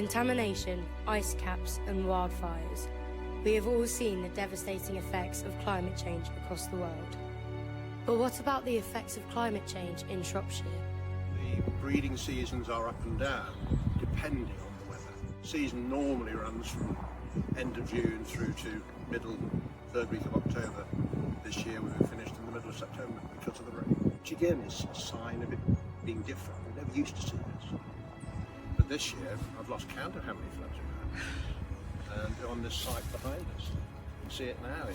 contamination, ice caps and wildfires, we have all seen the devastating effects of climate change across the world. But what about the effects of climate change in Shropshire? The breeding seasons are up and down, depending on the weather. Season normally runs from end of June through to middle, third week of October. This year we were finished in the middle of September because of the rain, which again is a sign of it being different. We're never used to see this. But this year, I've lost count of how many floods we've had. And on this site behind us, you can see it now,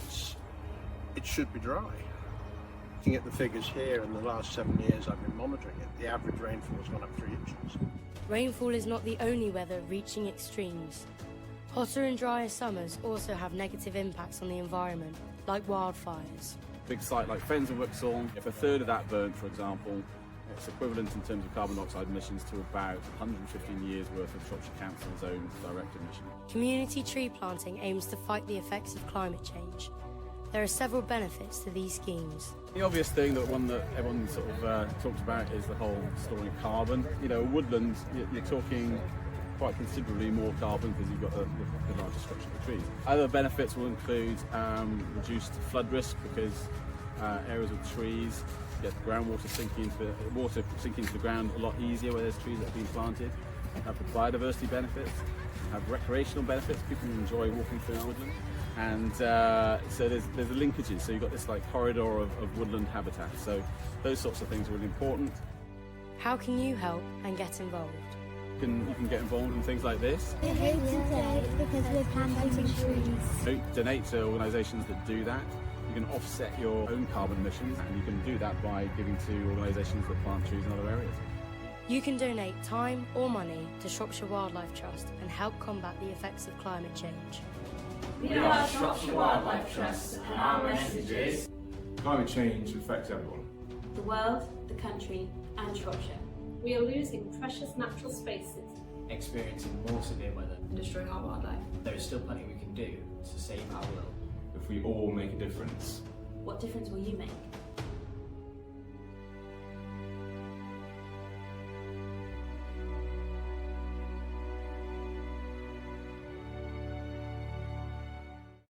it should be dry. Looking at the figures here, in the last 7 years I've been monitoring it, the average rainfall has gone up 3 inches. Rainfall is not the only weather reaching extremes. Hotter and drier summers also have negative impacts on the environment, like wildfires. A big site like Fens and Wixall, if a third of that burnt, for example, it's equivalent in terms of carbon dioxide emissions to about 115 years worth of Shropshire Council's own direct emission. Community tree planting aims to fight the effects of climate change. There are several benefits to these schemes. The obvious thing, that one that everyone sort of talks about, is the whole storing carbon. You know, woodland, you're talking quite considerably more carbon because you've got the larger structure of the trees. Other benefits will include reduced flood risk, because areas with trees get groundwater sinking into the ground a lot easier where there's trees that have been planted. Have the biodiversity benefits, have recreational benefits. People enjoy walking through woodland, and so there's the linkages. So you've got this like corridor of woodland habitat. So those sorts of things are really important. How can you help and get involved? You can get involved in things like this. We're here today because we're planting trees. Donate to organisations that do that. You can offset your own carbon emissions, and you can do that by giving to organisations that plant trees in other areas. You can donate time or money to Shropshire Wildlife Trust and help combat the effects of climate change. We are Shropshire Wildlife Trust, and our message is: climate change affects everyone. The world, the country and Shropshire. We are losing precious natural spaces, experiencing more severe weather, and destroying our wildlife. There is still plenty we can do to save our world. If we all make a difference, What difference will you make?